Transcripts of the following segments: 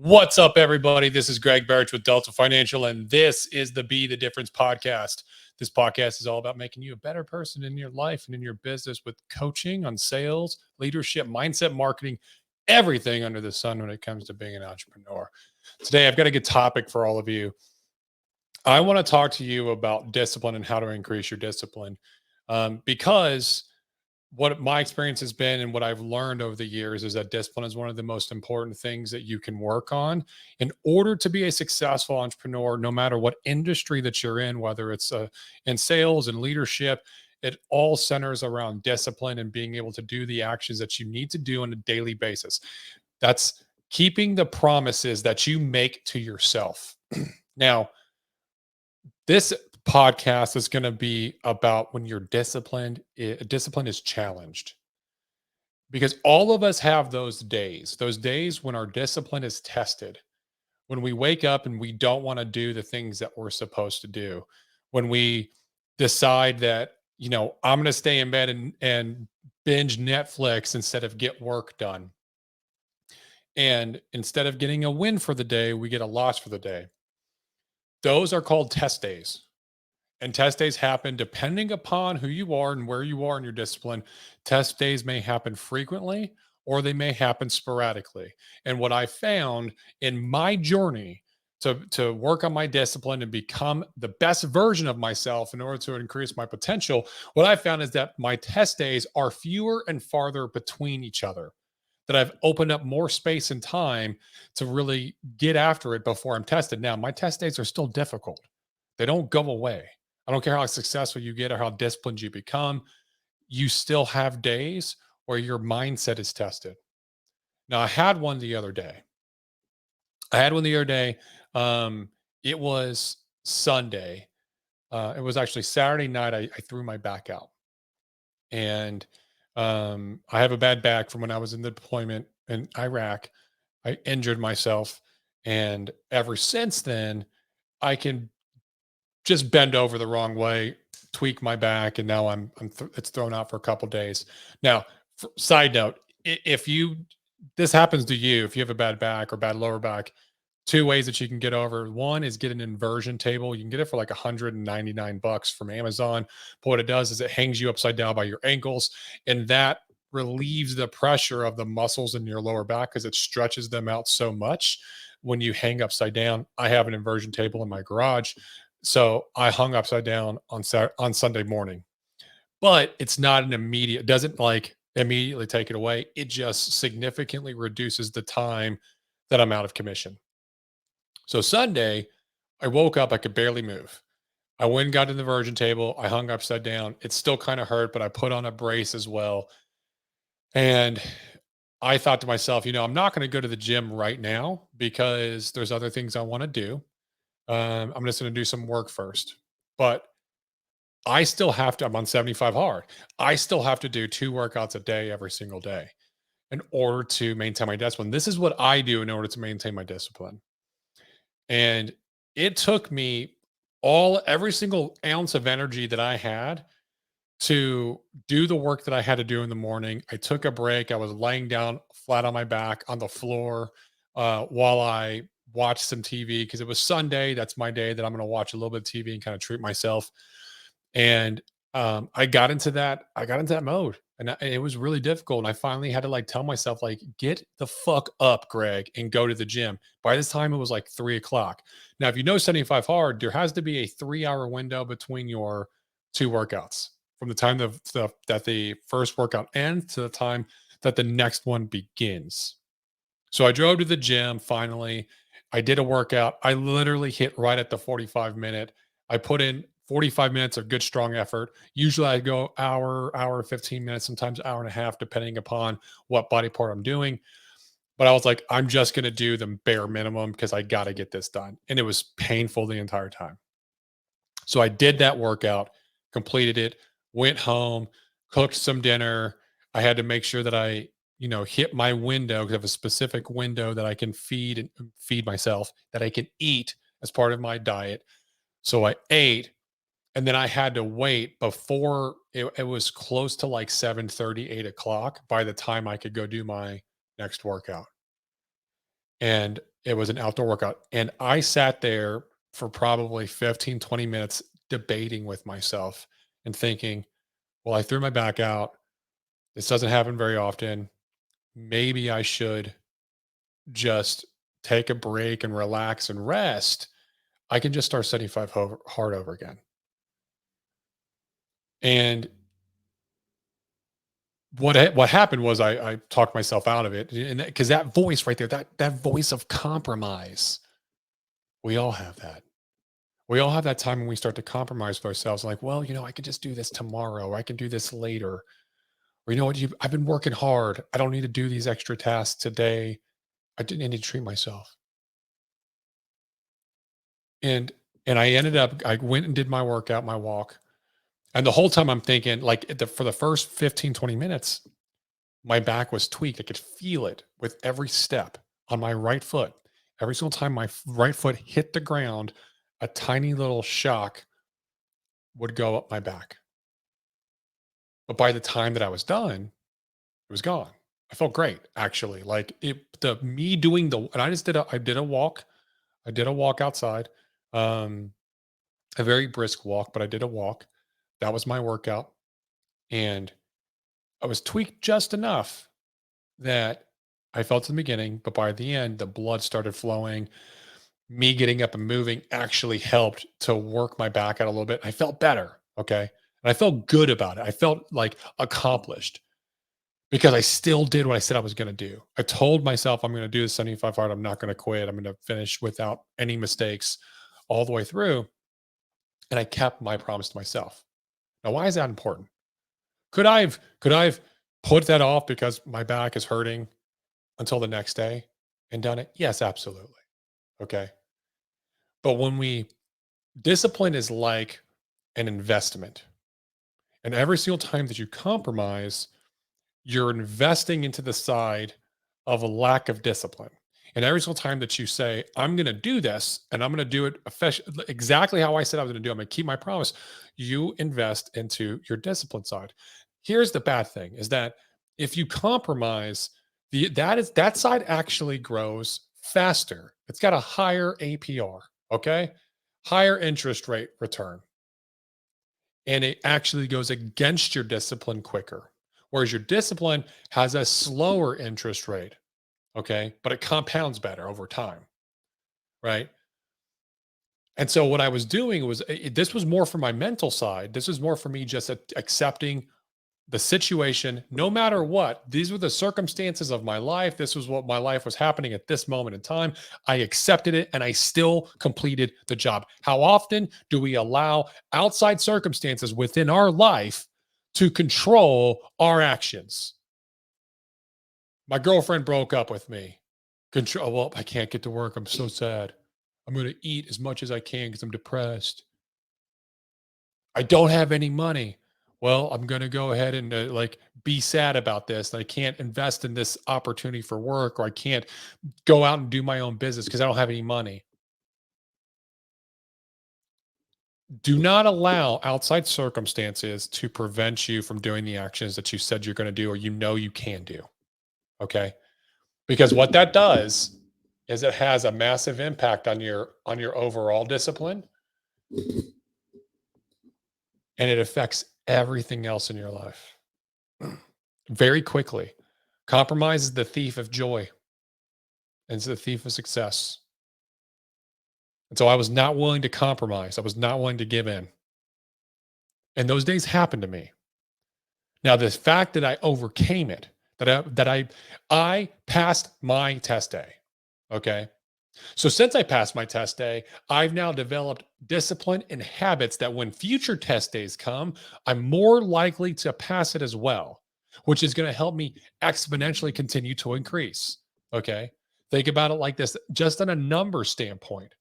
What's up, everybody? This is Greg Barrett with Delta Financial, and this is the Be the Difference podcast. This podcast is all about making you a better person in your life and in your business with coaching on sales, leadership, mindset, marketing, everything under the sun when it comes to being an entrepreneur. Today, I've got a good topic for all of you. I want to talk to you about discipline and how to increase your discipline because what my experience has been and what I've learned over the years is that discipline is one of the most important things that you can work on in order to be a successful entrepreneur, no matter what industry that you're in, whether it's in sales and leadership. It all centers around discipline and being able to do the actions that you need to do on a daily basis. That's keeping the promises that you make to yourself. Now, this podcast is going to be about when you're disciplined, discipline is challenged because all of us have those days when our discipline is tested, when we wake up and we don't want to do the things that we're supposed to do, when we decide that, I'm going to stay in bed and binge Netflix instead of get work done. And instead of getting a win for the day, we get a loss for the day. Those are called test days. And test days happen depending upon who you are and where you are in your discipline. Test days may happen frequently or they may happen sporadically. And what I found in my journey to work on my discipline and become the best version of myself in order to increase my potential, what I found is that my test days are fewer and farther between each other. That I've opened up more space and time to really get after it before I'm tested. Now, my test days are still difficult. They don't go away. I don't care how successful you get or how disciplined you become. You still have days where your mindset is tested. Now, I had one the other day. It was Sunday. It was actually Saturday night. I threw my back out. And I have a bad back from when I was in the deployment in Iraq. I injured myself. And ever since then, I can just bend over the wrong way, tweak my back, and now it's thrown out for a couple days. Now, side note, if this happens to you, if you have a bad back or bad lower back, two ways that you can get over. One is get an inversion table. You can get it for like $199 from Amazon. But what it does is it hangs you upside down by your ankles, and that relieves the pressure of the muscles in your lower back because it stretches them out so much when you hang upside down. I have an inversion table in my garage. So I hung upside down on Sunday morning, but it's not an immediate, doesn't like immediately take it away. It just significantly reduces the time that I'm out of commission. So Sunday, I woke up, I could barely move. I went and got to the inversion table. I hung upside down. It still kind of hurt, but I put on a brace as well. And I thought to myself, I'm not going to go to the gym right now because there's other things I want to do. I'm just going to do some work first. But I still have to, I'm on 75 hard. I still have to do 2 workouts a day every single day in order to maintain my discipline. This is what I do in order to maintain my discipline. And it took me every single ounce of energy that I had to do the work that I had to do in the morning. I took a break. I was laying down flat on my back on the floor while I watched some TV because it was Sunday. That's my day that I'm going to watch a little bit of TV and kind of treat myself. And I got into that. I got into that mode, and it was really difficult. And I finally had to like tell myself, like, get the fuck up, Greg, and go to the gym. By this time, it was like 3 o'clock. Now, if you know 75 hard, there has to be a 3 hour window between your 2 workouts from the time that the first workout ends to the time that the next one begins. So I drove to the gym finally. I did a workout. I literally hit right at the 45-minute. I put in 45 minutes of good, strong effort. Usually I go hour, 15 minutes, sometimes hour and a half, depending upon what body part I'm doing. But I was like, I'm just going to do the bare minimum because I got to get this done. And it was painful the entire time. So I did that workout, completed it, went home, cooked some dinner. I had to make sure that I, hit my window because I have a specific window that I can feed myself, that I can eat as part of my diet. So I ate, and then I had to wait before it was close to like 7:30, 8 o'clock by the time I could go do my next workout. and it was an outdoor workout. And I sat there for probably 15, 20 minutes debating with myself and thinking, well, I threw my back out. This doesn't happen very often. Maybe I should just take a break and relax and rest. I can just start 75 hard over again. And what happened was I talked myself out of it, and because that voice right there, that voice of compromise, we all have that. We all have that time when we start to compromise with ourselves, like, well, I could just do this tomorrow, or I can do this later, or you know what, I've been working hard. I don't need to do these extra tasks today. I didn't need to treat myself. And I ended up, I went and did my workout, my walk, and the whole time I'm thinking, like, for the first 15, 20 minutes, my back was tweaked. I could feel it with every step on my right foot. Every single time my right foot hit the ground, a tiny little shock would go up my back. But by the time that I was done, it was gone. I felt great, actually. Like, the me doing the, and I did a walk. I did a walk outside, um, a very brisk walk, but I did a walk. That was my workout, and I was tweaked just enough that I felt in the beginning, but by the end, the blood started flowing. Me getting up and moving actually helped to work my back out a little bit. I felt better. Okay. And I felt good about it. I felt like accomplished because I still did what I said I was going to do. I told myself I'm going to do the 75 hard. I'm not going to quit. I'm going to finish without any mistakes all the way through. And I kept my promise to myself. Now, why is that important? Could I've put that off because my back is hurting until the next day and done it? Yes, absolutely. Okay. But when we discipline is like an investment. And every single time that you compromise, you're investing into the side of a lack of discipline. And every single time that you say, I'm going to do this and I'm going to do it exactly how I said I was going to do, I'm going to keep my promise, you invest into your discipline side. Here's the bad thing is that if you compromise, that side actually grows faster. It's got a higher APR, okay? Higher interest rate return, and it actually goes against your discipline quicker. Whereas your discipline has a slower interest rate, okay, but it compounds better over time, right? And so what I was doing was this was more for my mental side. This was more for me just accepting the situation, no matter what. These were the circumstances of my life. This was what my life was happening at this moment in time. I accepted it and I still completed the job. How often do we allow outside circumstances within our life to control our actions? My girlfriend broke up with me. Control, well, I can't get to work. I'm so sad. I'm going to eat as much as I can because I'm depressed. I don't have any money. Well, I'm going to go ahead and like be sad about this. I can't invest in this opportunity for work, or I can't go out and do my own business because I don't have any money. Do not allow outside circumstances to prevent you from doing the actions that you said you're going to do or you can do. Okay? Because what that does is it has a massive impact on your overall discipline, and it affects everything else in your life very quickly. Compromise is the thief of joy, and it's the thief of success. And so I was not willing to compromise. I was not willing to give in. And those days happened to me. Now, the fact that I overcame it, that I passed my test day. Okay. So since I passed my test day, I've now developed discipline and habits that when future test days come, I'm more likely to pass it as well, which is going to help me exponentially continue to increase. Okay. Think about it like this, just on a number standpoint.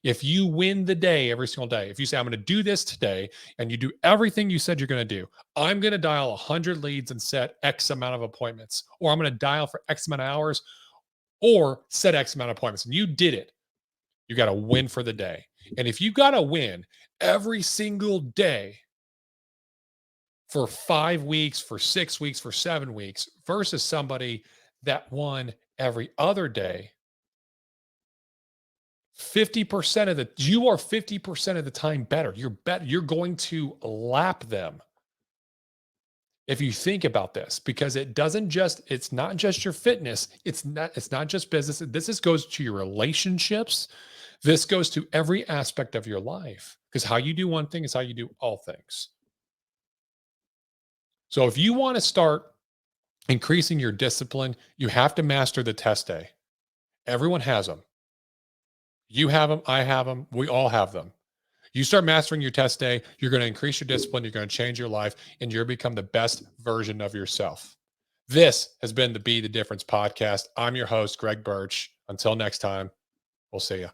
If you win the day every single day, if you say, I'm going to do this today, and you do everything you said you're going to do, I'm going to dial 100 leads and set X amount of appointments, or I'm going to dial for X amount of hours, or set X amount of appointments, and you did it, you got to win for the day. And if you got to win every single day for 5 weeks, for 6 weeks, for 7 weeks, versus somebody that won every other day, 50% of the you are 50% of the time better. You're going to lap them if you think about this, because it's not just your fitness, it's not just business. Goes to your relationships. This goes to every aspect of your life, because how you do one thing is how you do all things. So if you want to start increasing your discipline, you have to master the test day. Everyone has them. You have them, I have them, we all have them. You start mastering your test day, you're going to increase your discipline, you're going to change your life, and you're become the best version of yourself. This has been the Be the Difference podcast. I'm your host, Greg Birch. Until next time, we'll see you.